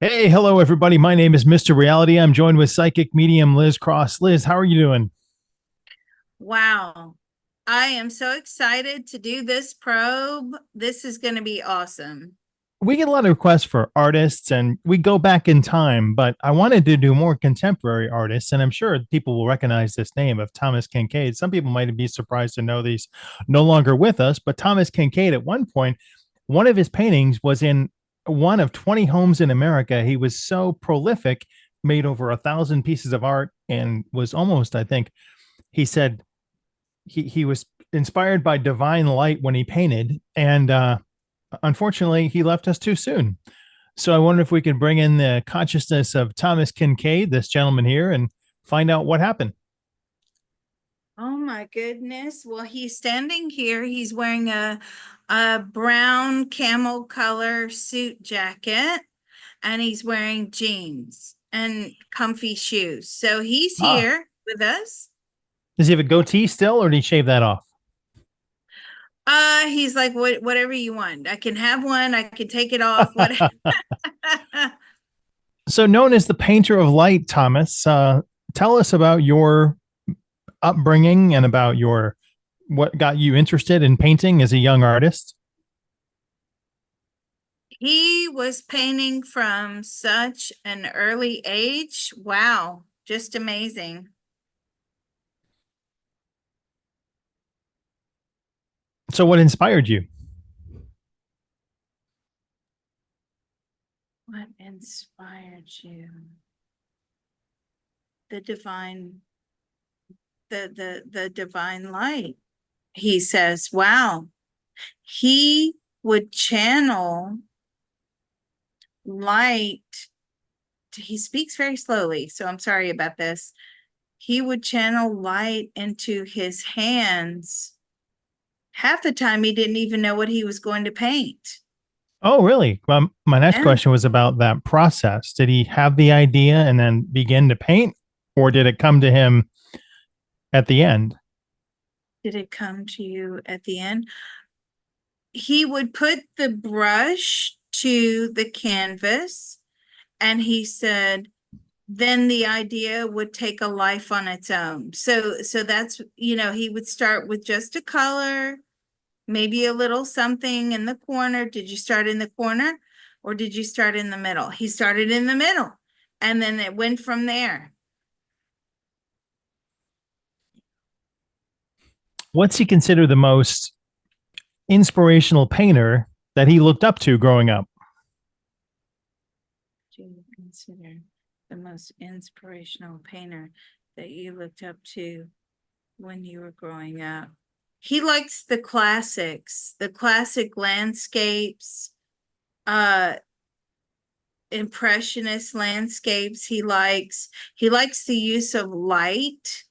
Hey, hello, everybody. My name is Mr. Reality. I'm joined with psychic medium Liz Cross. Liz, how are you doing? Wow. I am so excited to do this probe. This is going to be awesome. We get a lot of requests for artists and we go back in time, but I wanted to do more contemporary artists. And I'm sure people will recognize this name of Thomas Kinkade. Some people might be surprised to know these no longer with us, but Thomas Kinkade, at one point, one of his paintings was in one of 20 homes in America. He was so prolific, made over 1,000 pieces of art, and was almost, I think, he said he was inspired by divine light when he painted, and unfortunately, he left us too soon. So I wonder if we could bring in the consciousness of Thomas Kinkade, this gentleman here, and find out what happened. Oh my goodness. Well, he's standing here. He's wearing a brown camel color suit jacket and he's wearing jeans and comfy shoes. So he's Ah, here with us. does he have a goatee still, or did he shave that off? He's like, whatever you want. I can have one. I can take it off. What? So, known as the painter of light, Thomas, tell us about your upbringing and about your what got you interested in painting as a young artist. He was painting from such an early age. Wow, just amazing. So, what inspired you? What inspired you? The divine, the divine light. He says, wow. He would channel light. He speaks very slowly, so I'm sorry about this. He would channel light into his hands. Half the time he didn't even know what he was going to paint. Oh, really? My next Yeah. question was about that process. Did he have the idea and then begin to paint, or did it come to him at the end? Did it come to you at the end? He would put the brush to the canvas and he said, then the idea would take a life on its own. So that's, he would start with just a color, maybe a little something in the corner. Did you start in the corner or did you start in the middle? He started in the middle and then it went from there. What's he consider the most inspirational painter that he looked up to growing up? Do you consider the most inspirational painter that you looked up to when you were growing up? He likes the classics, the classic landscapes, uh impressionist landscapes. He likes the use of light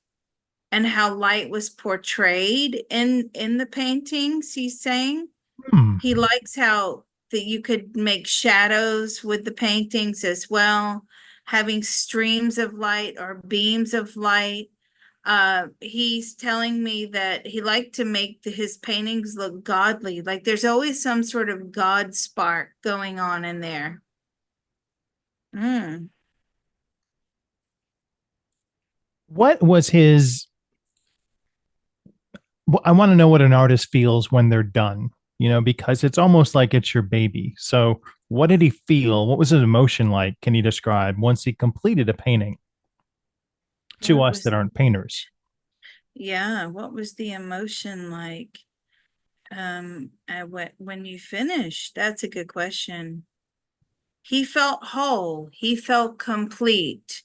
and how light was portrayed in the paintings. He's saying Hmm. he likes how that you could make shadows with the paintings as well, having streams of light or beams of light. He's telling me that he liked to make his paintings look godly, like there's always some sort of God spark going on in there. Mm. What was his? I want to know what an artist feels when they're done, because it's almost like it's your baby. So, what did he feel? What was his emotion like? Can you describe once he completed a painting to What us was, that aren't painters? yeah, what was the emotion like? When you finished? That's a good question. He felt whole. He felt complete.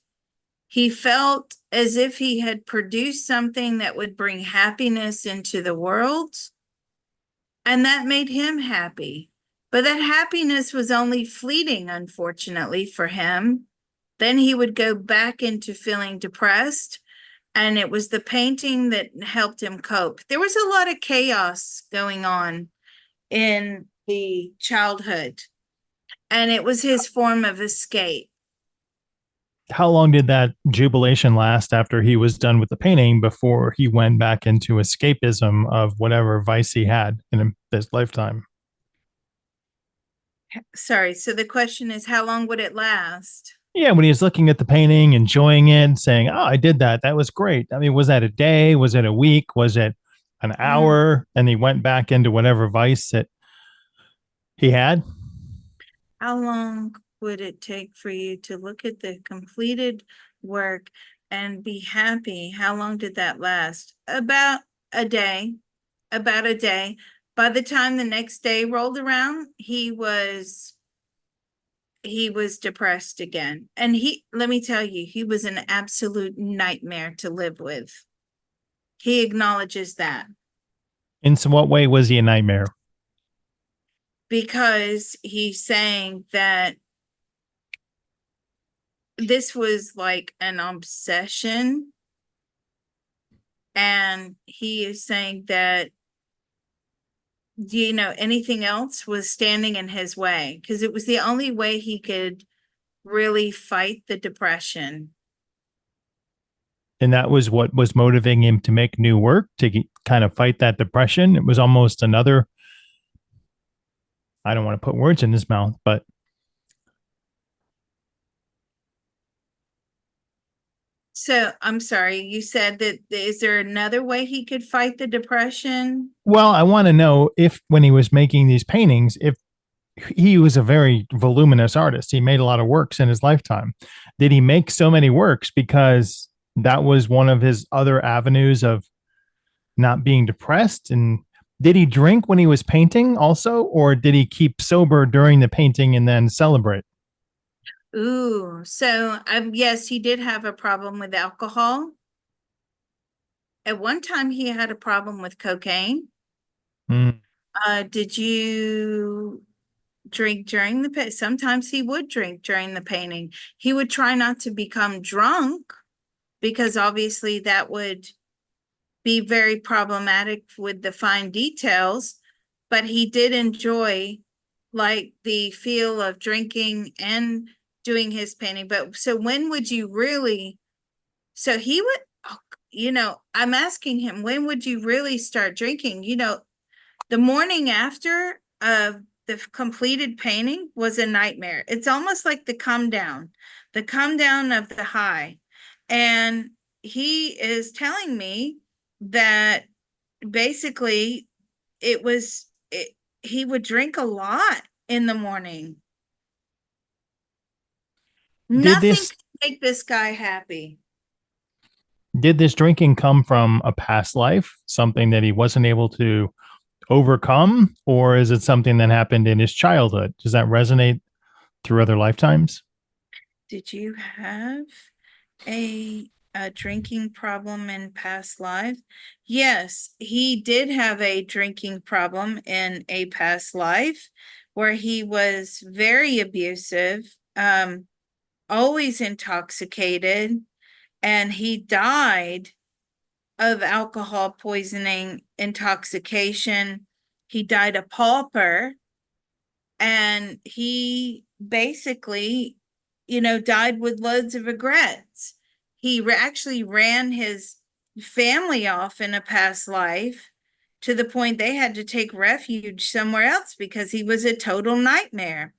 He felt as if he had produced something that would bring happiness into the world, and that made him happy. But that happiness was only fleeting, unfortunately, for him. Then he would go back into feeling depressed, and it was the painting that helped him cope. There was a lot of chaos going on in the childhood, and it was his form of escape. How long did that jubilation last after he was done with the painting before he went back into escapism of whatever vice he had in his lifetime? Sorry. So the question is, how long would it last? Yeah, when he was looking at the painting, enjoying it, saying, "Oh, I did that. That was great." I mean, was that a day? Was it a week? Was it an Mm. hour? And he went back into whatever vice that he had. How long would it take for you to look at the completed work and be happy? How long did that last? About a day. About a day. By the time the next day rolled around, he was depressed again. And let me tell you, he was an absolute nightmare to live with. He acknowledges that In some what way was he a nightmare? because he's saying that this was like an obsession. And he is saying that, anything else was standing in his way because it was the only way he could really fight the depression. And that was what was motivating him to make new work to kind of fight that depression. It was almost another, I don't want to put words in his mouth, but So I'm sorry, you said that is there another way he could fight the depression? well, I want to know if when he was making these paintings, if he was a very voluminous artist, he made a lot of works in his lifetime. Did he make so many works because that was one of his other avenues of not being depressed? And did he drink when he was painting also, or did he keep sober during the painting and then celebrate? Ooh, so yes, he did have a problem with alcohol. At one time, he had a problem with cocaine. Mm. Did you drink during the paint? Sometimes he would drink during the painting. He would try not to become drunk because obviously that would be very problematic with the fine details, but he did enjoy like the feel of drinking and doing his painting. But so when would you really, so he would, I'm asking him, when would you really start drinking? The morning after the completed painting was a nightmare. It's almost like the come down of the high. And he is telling me that basically he would drink a lot in the morning. Did Nothing this could make this guy happy. did this drinking come from a past life, something that he wasn't able to overcome, or is it something that happened in his childhood? Does that resonate through other lifetimes? Did you have a drinking problem in past life? Yes, he did have a drinking problem in a past life where he was very abusive, always intoxicated, and he died of alcohol poisoning intoxication. He died a pauper, and he basically, died with loads of regrets. He actually ran his family off in a past life to the point they had to take refuge somewhere else because he was a total nightmare.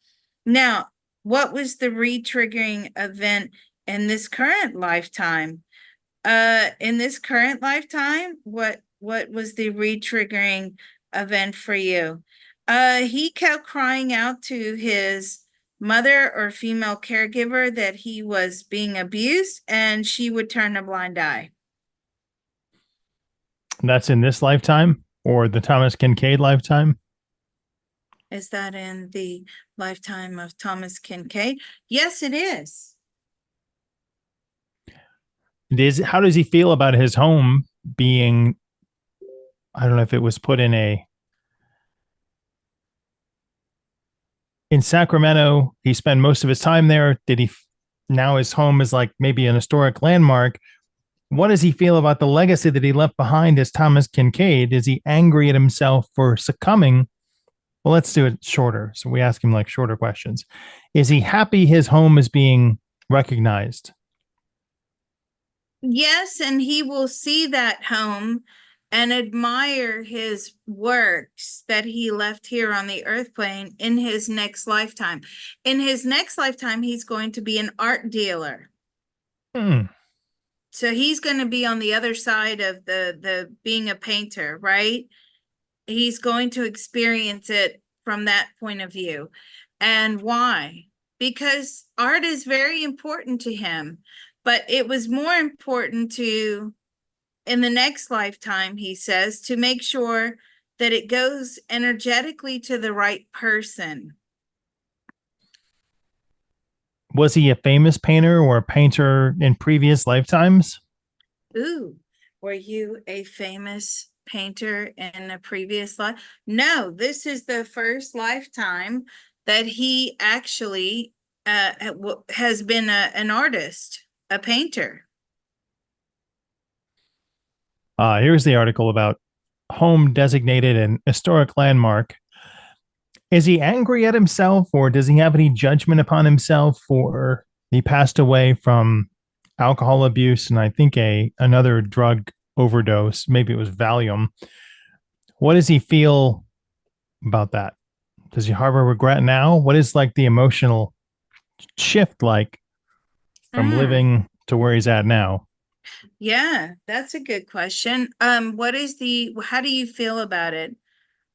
Now, what was the re-triggering event in this current lifetime? In this current lifetime, what was the re-triggering event for you? He kept crying out to his mother or female caregiver that he was being abused, and she would turn a blind eye. That's in this lifetime or the Thomas Kinkade lifetime? Is that in the lifetime of Thomas Kinkade? Yes, it is. How does he feel about his home being, I don't know if it was put in Sacramento? He spent most of his time there. Did he, now his home is like maybe an historic landmark? What does he feel about the legacy that he left behind as Thomas Kinkade? Is he angry at himself for succumbing? Well, let's do it shorter. So we ask him like shorter questions. Is he happy his home is being recognized? Yes, and he will see that home and admire his works that he left here on the earth plane in his next lifetime. In his next lifetime, he's going to be an art dealer. Hmm. So he's going to be on the other side of the being a painter, right? He's going to experience it from that point of view. And why? Because art is very important to him, but it was more important to, in the next lifetime, he says, to make sure that it goes energetically to the right person. Was he a famous painter or a painter in previous lifetimes? Ooh, were you a famous painter in a previous life? No, this is the first lifetime that he actually has been an artist, a painter. Here's the article about home designated an historic landmark. Is he angry at himself, or does he have any judgment upon himself, or he passed away from alcohol abuse and I think a another drug overdose? Maybe it was Valium. What does he feel about that? Does he harbor regret now? What is like the emotional shift like from Mm, living to where he's at now? yeah, that's a good question. How do you feel about it?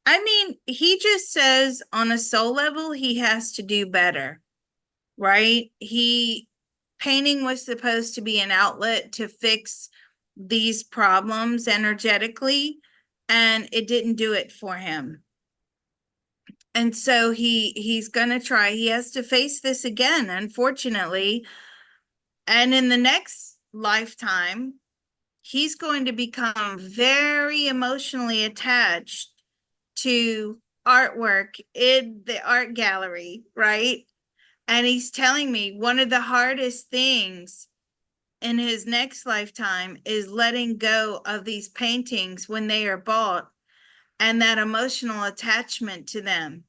I mean, he just says on a soul level, he has to do better, right? Painting was supposed to be an outlet to fix these problems energetically, and it didn't do it for him. And so he's gonna try. He has to face this again, unfortunately. And in the next lifetime, he's going to become very emotionally attached to artwork in the art gallery, right? And he's telling me one of the hardest things in his next lifetime is letting go of these paintings when they are bought and that emotional attachment to them.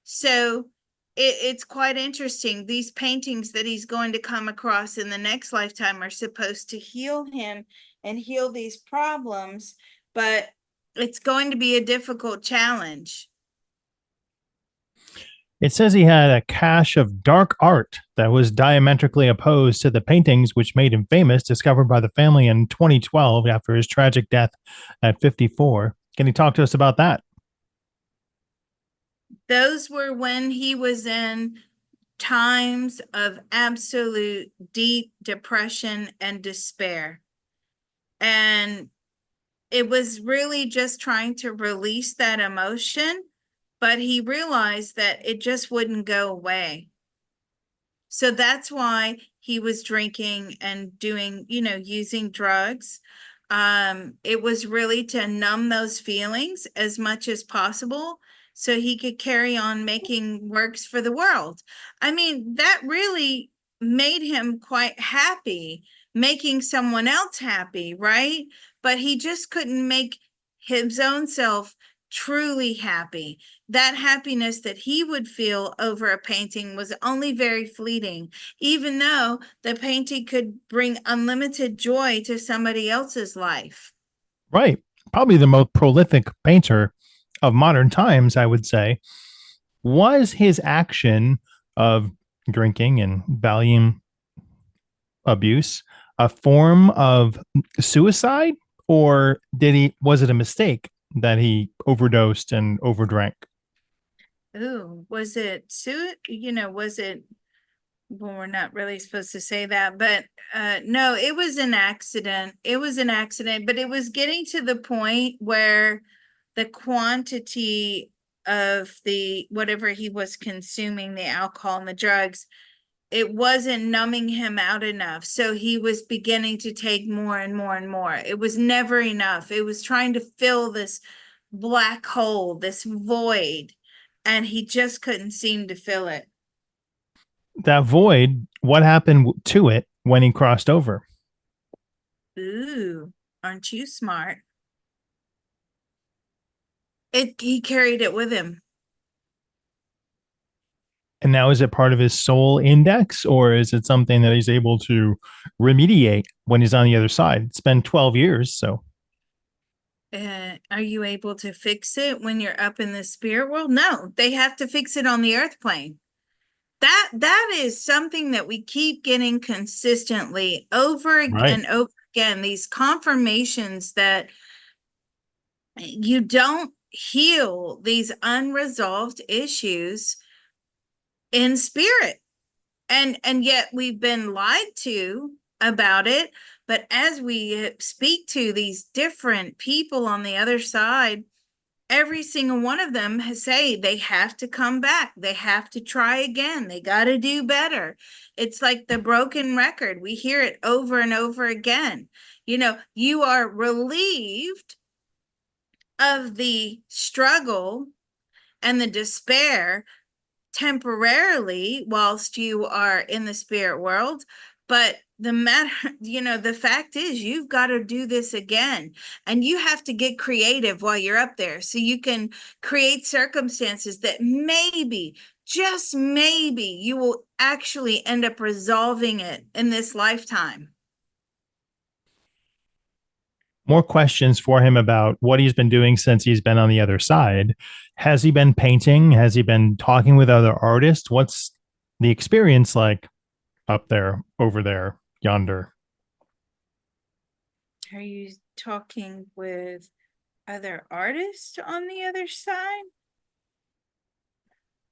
So it's quite interesting. These paintings that he's going to come across in the next lifetime are supposed to heal him and heal these problems, but it's going to be a difficult challenge. It says he had a cache of dark art that was diametrically opposed to the paintings which made him famous, discovered by the family in 2012 after his tragic death at 54. Can you talk to us about that? Those were when he was in times of absolute deep depression and despair. And it was really just trying to release that emotion, but he realized that it just wouldn't go away. So that's why he was drinking and doing, using drugs. It was really to numb those feelings as much as possible so he could carry on making works for the world. I mean, that really made him quite happy, making someone else happy, right? But he just couldn't make his own self truly happy. That happiness that he would feel over a painting was only very fleeting, even though the painting could bring unlimited joy to somebody else's life. Right. Probably the most prolific painter of modern times, I would say. Was his action of drinking and Valium abuse a form of suicide, or was it a mistake that he overdosed and overdrank? Ooh, was it, well, we're not really supposed to say that, but no, it was an accident. It was an accident, but it was getting to the point where the quantity of the whatever he was consuming, the alcohol and the drugs, it wasn't numbing him out enough. So he was beginning to take more and more and more. It was never enough. It was trying to fill this black hole, this void, and he just couldn't seem to fill it. That void, what happened to it when he crossed over? Ooh, aren't you smart? He carried it with him. And now is it part of his soul index, or is it something that he's able to remediate when he's on the other side? It's been 12 years. So Are you able to fix it when you're up in the spirit world? No, they have to fix it on the earth plane. That is something that we keep getting consistently over Right. and over again. These confirmations that you don't heal these unresolved issues in spirit. And yet we've been lied to about it. But as we speak to these different people on the other side, every single one of them say they have to come back. They have to try again. They got to do better. It's like the broken record. We hear it over and over again. You know, you are relieved of the struggle and the despair temporarily whilst you are in the spirit world. But the matter, the fact is, you've got to do this again. And you have to get creative while you're up there so you can create circumstances that maybe, just maybe, you will actually end up resolving it in this lifetime. More questions for him about what he's been doing since he's been on the other side. Has he been painting? Has he been talking with other artists? What's the experience like up there, over there, yonder? Are you talking with other artists on the other side?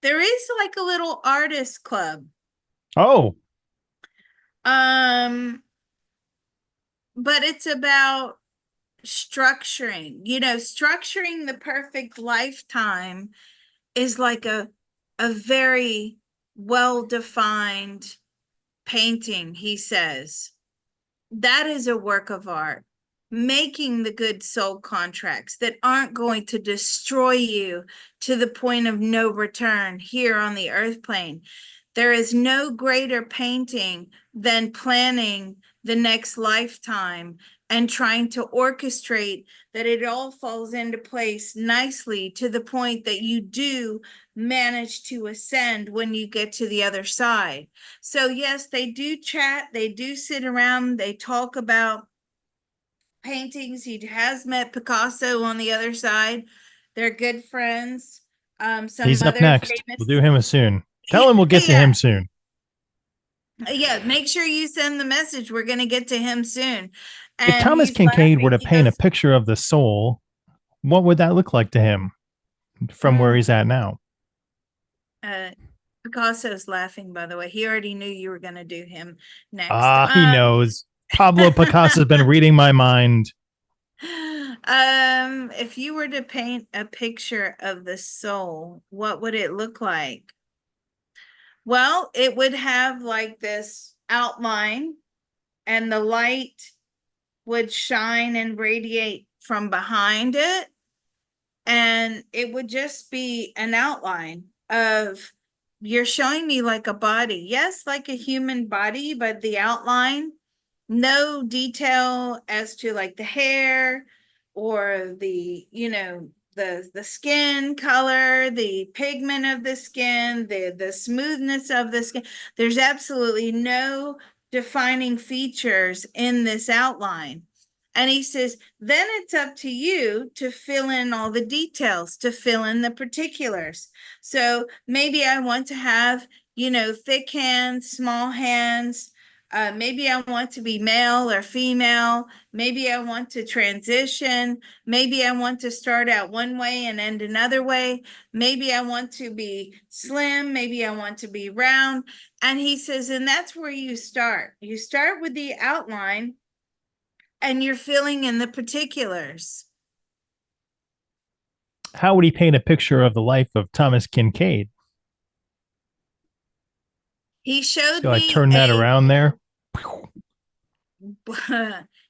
There is like a little artist club. Oh, Um, but it's about structuring the perfect lifetime is like a very well-defined painting, he says. That is a work of art. Making the good soul contracts that aren't going to destroy you to the point of no return here on the earth plane. There is no greater painting than planning the next lifetime and trying to orchestrate that it all falls into place nicely to the point that you do manage to ascend when you get to the other side. So yes, they do chat, they do sit around, they talk about paintings. He has met Picasso on the other side. They're good friends. Some he's up other next. We'll famous do him soon. Tell him we'll get to yeah, him soon. yeah, make sure you send the message. We're going to get to him soon. If And Thomas he's Kinkade were laughing. to He paint a goes, picture of the soul, what would that look like to him from where he's mm, at now? uh, Picasso's laughing, by the way. He already knew you were going to do him next. Ah, he knows. Pablo Picasso has been reading my mind. If you were to paint a picture of the soul, what would it look like? Well, it would have like this outline, and the light would shine and radiate from behind it. And it would just be an outline of, you're showing me like a body. Yes, like a human body, but the outline, no detail as to like the hair or the skin color, the pigment of the skin, the smoothness of the skin. There's absolutely no defining features in this outline. And he says, then it's up to you to fill in all the details, to fill in the particulars. So maybe I want to have, thick hands, small hands. Maybe I want to be male or female. Maybe I want to transition. Maybe I want to start out one way and end another way. Maybe I want to be slim. Maybe I want to be round. And he says, and that's where you start. You start with the outline and you're filling in the particulars. How would he paint a picture of the life of Thomas Kinkade? He showed So I me turn that around there.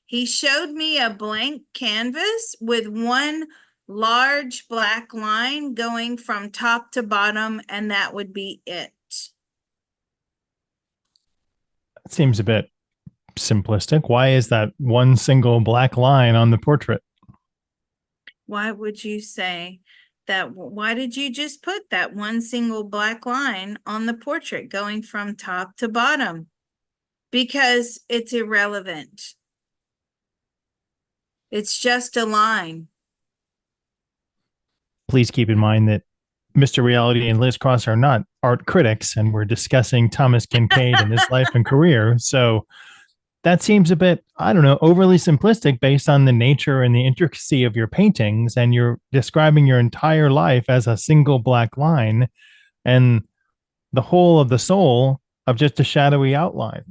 he showed me a blank canvas with one large black line going from top to bottom, and that would be it. That seems a bit simplistic. Why is that one single black line on the portrait? Why would you say that? Why did you just put that one single black line on the portrait going from top to bottom? Because it's irrelevant. It's just a line. Please keep in mind that Mr. Reality and Liz Cross are not art critics, and we're discussing Thomas Kinkade and his life and career. So that seems a bit, I don't know, overly simplistic based on the nature and the intricacy of your paintings. And you're describing your entire life as a single black line and the whole of the soul of just a shadowy outline.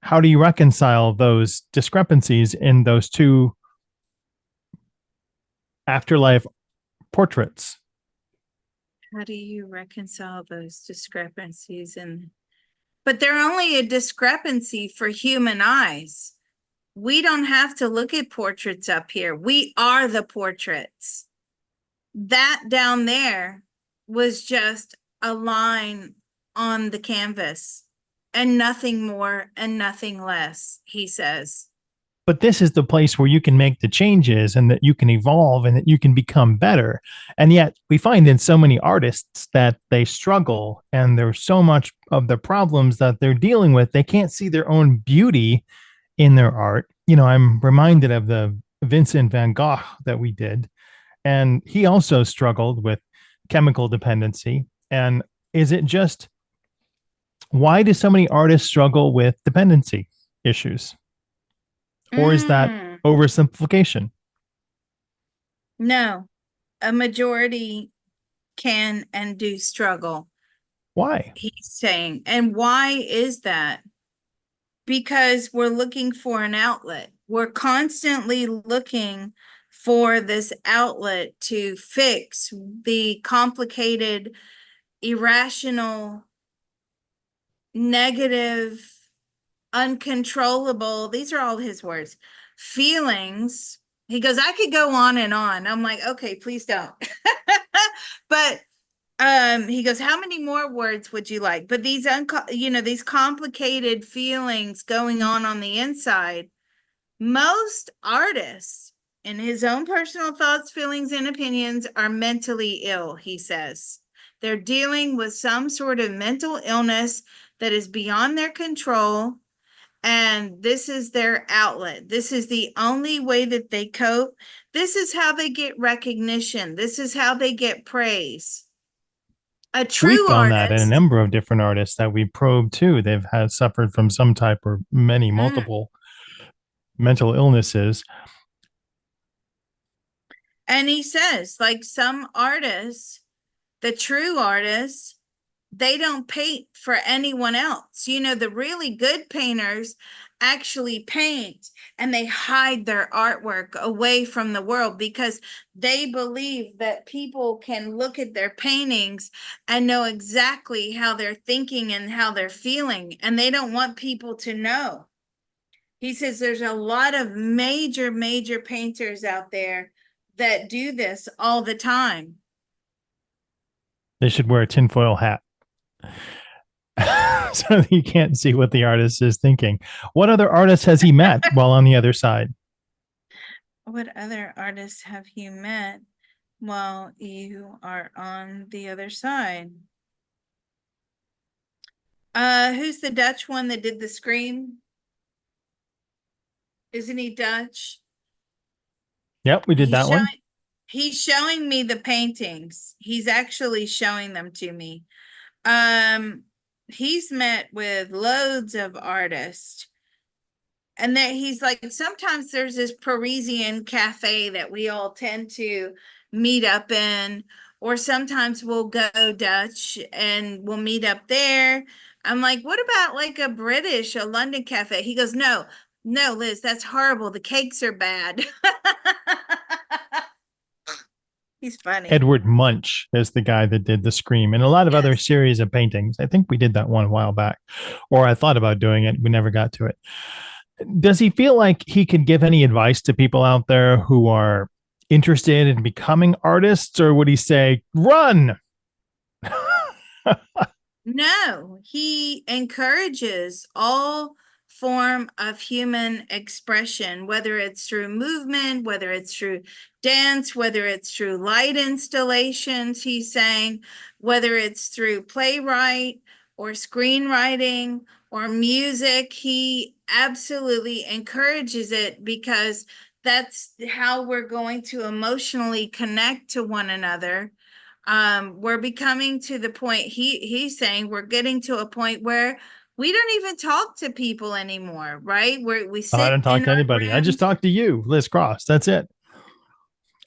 How do you reconcile those discrepancies in those two afterlife portraits? How do you reconcile those discrepancies? But they're only a discrepancy for human eyes. We don't have to look at portraits up here. We are the portraits. That down there was just a line on the canvas and nothing more and nothing less, he says. But this is the place where you can make the changes and that you can evolve and that you can become better. And yet we find in so many artists that they struggle and there's so much of the problems that they're dealing with. They can't see their own beauty in their art. You know, I'm reminded of the Vincent van Gogh that we did, and he also struggled with chemical dependency. And is it just, why do so many artists struggle with dependency issues? Or is that oversimplification? No, a majority can and do struggle, Why? he's saying. And why is that? Because we're looking for an outlet. We're constantly looking for this outlet to fix the complicated, irrational, negative, uncontrollable, these are all his words, feelings. He goes, I could go on and on. I'm like, okay, please don't. But he goes, how many more words would you like? But these these complicated feelings going on the inside, most artists, in his own personal thoughts, feelings, and opinions, are mentally ill, he says. They're dealing with some sort of mental illness that is beyond their control. And this is their outlet. This is the only way that they cope. This is how they get recognition. This is how they get praise. A We true found that in a artist. number of different artists that we probed too. They've had suffered from some type or many multiple mental illnesses. And he says, like some artists, the true artists, they don't paint for anyone else. You know, the really good painters actually paint and they hide their artwork away from the world because they believe that people can look at their paintings and know exactly how they're thinking and how they're feeling, and they don't want people to know. He says there's a lot of major painters out there that do this all the time. They should wear a tinfoil hat so that you can't see what the artist is thinking. What other artists has he met while on the other side? What other artists have you met while you are on the other side? Who's the Dutch one that did the scream? Isn't he Dutch? Yep, we did that one. He's showing me the paintings. He's actually showing them to me. He's met with loads of artists. And that he's like, sometimes there's this Parisian cafe that we all tend to meet up in, or sometimes we'll go Dutch and we'll meet up there. I'm like, what about like a London cafe? He goes, no, Liz, that's horrible. The cakes are bad. He's funny. Edward Munch is the guy that did the Scream and a lot of other series of paintings. I think we did that one a while back, or I thought about doing it. We never got to it. Does he feel like he could give any advice to people out there who are interested in becoming artists, or would he say, run? No, he encourages all form of human expression, whether it's through movement, whether it's through dance, whether it's through light installations, he's saying, whether it's through playwright or screenwriting or music, he absolutely encourages it because that's how we're going to emotionally connect to one another. We're becoming to the point, he's saying we're getting to a point where we don't even talk to people anymore, right? Where we I sit don't talk in to our anybody. I just rooms. talk to you, Liz Cross. That's it.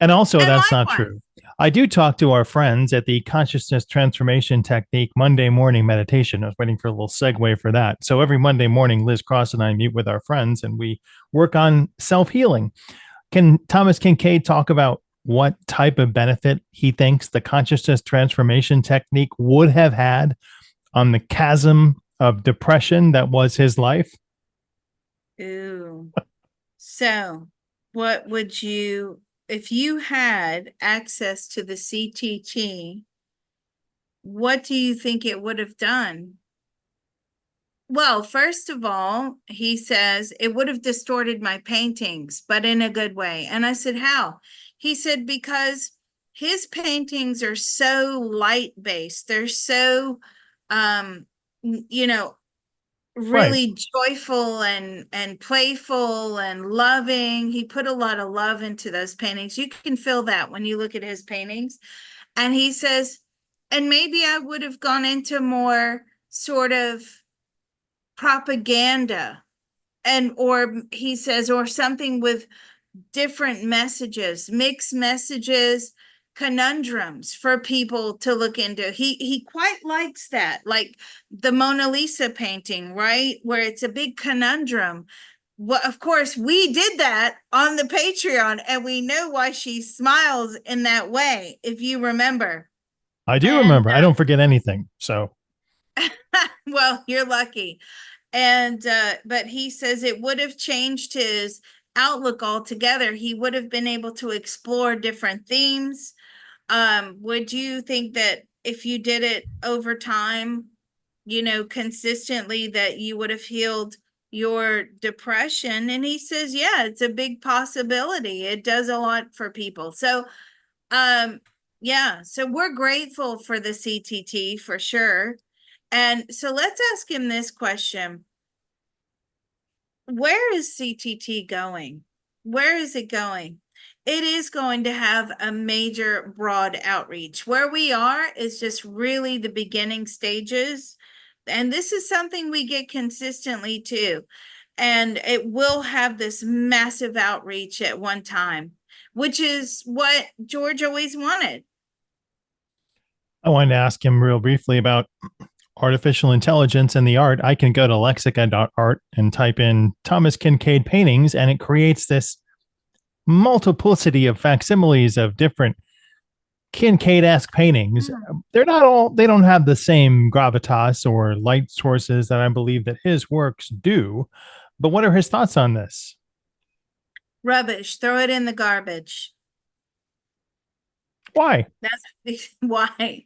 And also, And that's not likewise. true. I do talk to our friends at the Consciousness Transformation Technique Monday morning meditation. I was waiting for a little segue for that. So every Monday morning, Liz Cross and I meet with our friends and we work on self healing. Can Thomas Kinkade talk about what type of benefit he thinks the consciousness transformation technique would have had on the chasm of depression that was his life? Ooh. So, what would you, if you had access to the CTT, what do you think it would have done? Well, first of all, he says it would have distorted my paintings, but in a good way. And I said, how? He said, because his paintings are so light based. They're so, you know, Right. really joyful and playful and loving. He put a lot of love into those paintings. You can feel that when you look at his paintings. And he says, and maybe I would have gone into more sort of propaganda, and or he says, or something with different messages, mixed messages, conundrums for people to look into. He quite likes that, like the Mona Lisa painting, right? Where it's a big conundrum. Well, of course, we did that on the Patreon, and we know why she smiles in that way, if you remember. I do And remember. I don't forget anything. So well, you're lucky. And but he says it would have changed his outlook altogether. He would have been able to explore different themes. Would you think that if you did it over time, consistently, that you would have healed your depression? And he says, yeah, it's a big possibility. It does a lot for people. So yeah, so we're grateful for the CTT for sure. And so let's ask him this question. Where is CTT going? Where is it going? It is going to have a major broad outreach. Where we are is just really the beginning stages. And this is something we get consistently too. And it will have this massive outreach at one time, which is what George always wanted. I wanted to ask him real briefly about artificial intelligence and the art. I can go to lexica.art and type in Thomas Kinkade paintings, and it creates this multiplicity of facsimiles of different Kinkade-esque paintings. They're not all, they don't have the same gravitas or light sources that I believe that his works do. But what are his thoughts on this? Rubbish, throw it in the garbage. Why? That's why.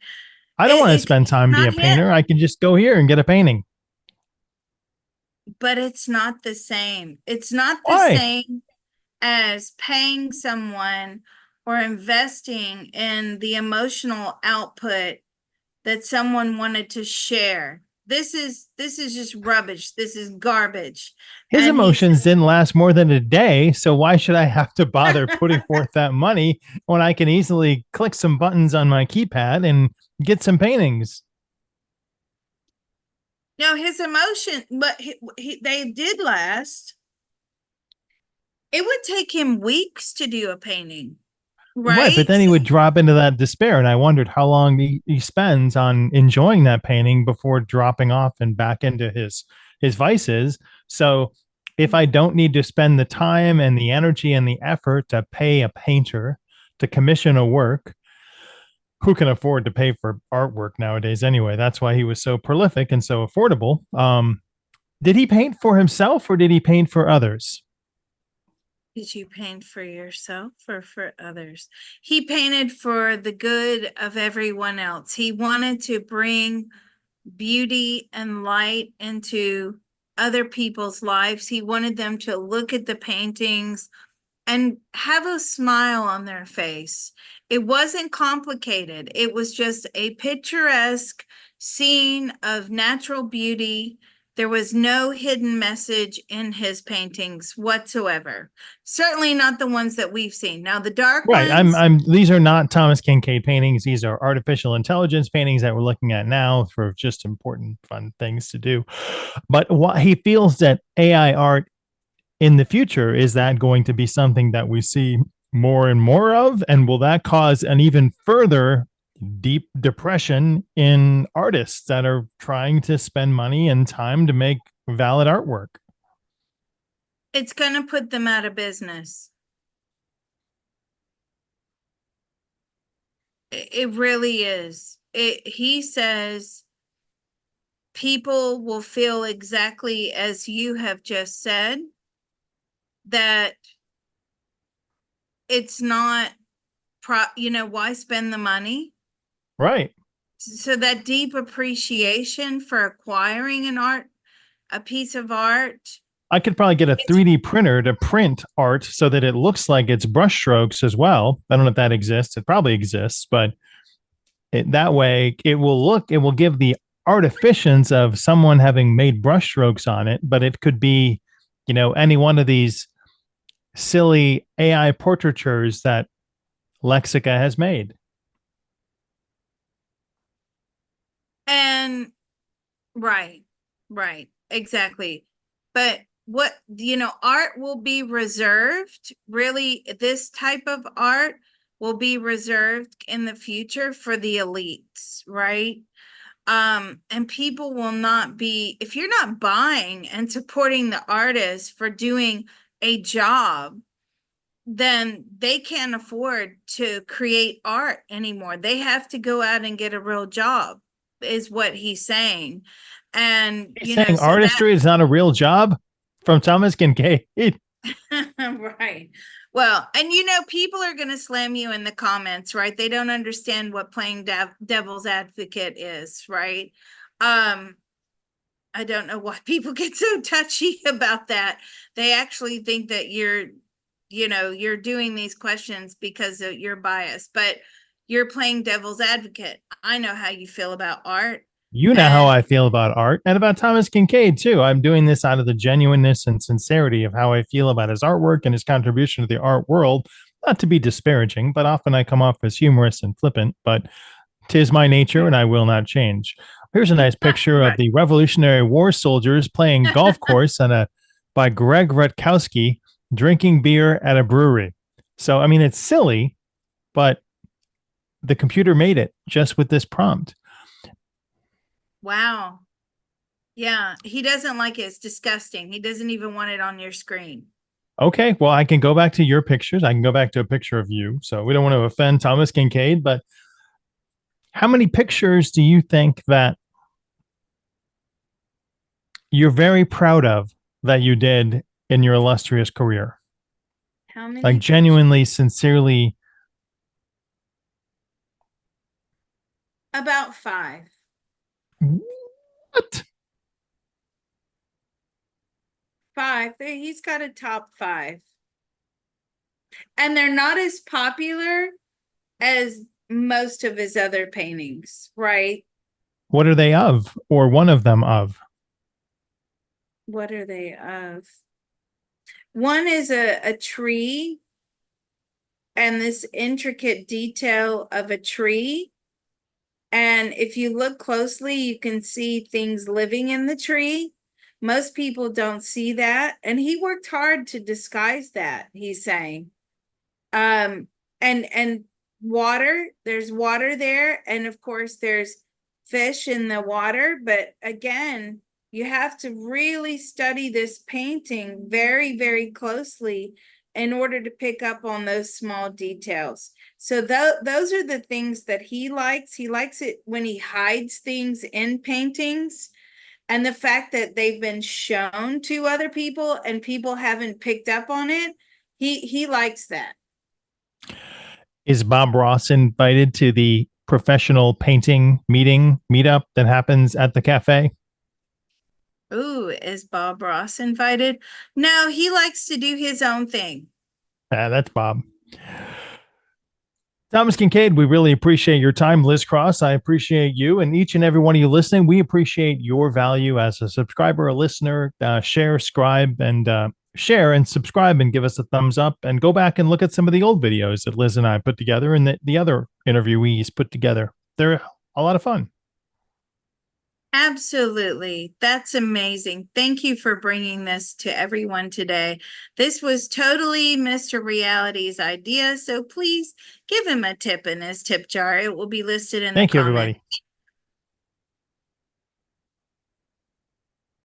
I don't want to spend It's time being not a painter. him, I can just go here and get a painting. but it's not the same. It's not the Why? same as paying someone or investing in the emotional output that someone wanted to share. This is just rubbish. This is garbage. His And he emotions says, didn't last more than a day. So why should I have to bother putting forth that money when I can easily click some buttons on my keypad and get some paintings? no, his emotion, but they did last. It would take him weeks to do a painting, Right, but right? then he would drop into that despair, and I wondered how long he spends on enjoying that painting before dropping off and back into his vices. So, if I don't need to spend the time and the energy and the effort to pay a painter to commission a work, who can afford to pay for artwork nowadays anyway? That's why he was so prolific and so affordable. Did he paint for himself or did he paint for others? Did you paint for yourself or for others? He painted for the good of everyone else. He wanted to bring beauty and light into other people's lives. He wanted them to look at the paintings and have a smile on their face. It wasn't complicated. It was just a picturesque scene of natural beauty There was no hidden message in his paintings whatsoever. Certainly not the ones that we've seen. Now, the dark Right. ones, These are not Thomas Kinkade paintings. These are artificial intelligence paintings that we're looking at now for just important, fun things to do. But what he feels that AI art in the future, is that going to be something that we see more and more of? And will that cause an even further deep depression in artists that are trying to spend money and time to make valid artwork? it's going to put them out of business. It really is. He says people will feel exactly as you have just said, that it's not why spend the money? Right. So that deep appreciation for acquiring a piece of art, I could probably get a it's 3D printer to print art so that it looks like it's brushstrokes as well. I don't know if that exists. It probably exists, but that way it will give the artificence of someone having made brushstrokes on it, but it could be, any one of these silly AI portraitures that Lexica has made. and right, right, exactly. But art will be reserved, really, this type of art will be reserved in the future for the elites, right? And people will not be, if you're not buying and supporting the artist for doing a job, then they can't afford to create art anymore. They have to go out and get a real job, is what he's saying. And He's saying so that artistry is not a real job from Thomas Kinkade. right. Well, and people are going to slam you in the comments, right? They don't understand what playing devil's advocate is, right? I don't know why people get so touchy about that. They actually think that you're doing these questions because of your bias, but you're playing devil's advocate. I know how you feel about art. You know how And I feel about art and about Thomas Kinkade too. I'm doing this out of the genuineness and sincerity of how I feel about his artwork and his contribution to the art world. Not to be disparaging, but often I come off as humorous and flippant, but 'tis my nature and I will not change. Here's a nice picture of right. the Revolutionary War soldiers playing golf course by Greg Rutkowski drinking beer at a brewery. So, I mean, it's silly, but the computer made it just with this prompt. Wow. Yeah, he doesn't like it. It's disgusting. He doesn't even want it on your screen. Okay, well, I can go back to your pictures. I can go back to a picture of you. So we don't want to offend Thomas Kinkade, but how many pictures do you think that you're very proud of that you did in your illustrious career? How many Like pictures? genuinely, sincerely. About five. What? Five. He's got a top five. And they're not as popular as most of his other paintings, right? What are they of? Or one of them of? What are they of? One is a tree and this intricate detail of a tree. And if you look closely, you can see things living in the tree. Most people don't see that. And he worked hard to disguise that, he's saying. Um, and water, there's water there, and of course there's fish in the water, but again, you have to really study this painting very, very closely in order to pick up on those small details. So those are the things that he likes. He likes it when he hides things in paintings, and the fact that they've been shown to other people and people haven't picked up on it. He likes that. Is Bob Ross invited to the professional painting meetup that happens at the cafe? Ooh, is Bob Ross invited? No, he likes to do his own thing. That's Bob. Thomas Kinkade, we really appreciate your time. Liz Cross, I appreciate you, and each and every one of you listening. We appreciate your value as a subscriber, a listener. Share, scribe, and share and subscribe and give us a thumbs up. And go back and look at some of the old videos that Liz and I put together and the other interviewees put together. They're a lot of fun. Absolutely. That's amazing. Thank you for bringing this to everyone today. This was totally Mr. Reality's idea, so please give him a tip in his tip jar. It will be listed in the Thank you, comment. everybody.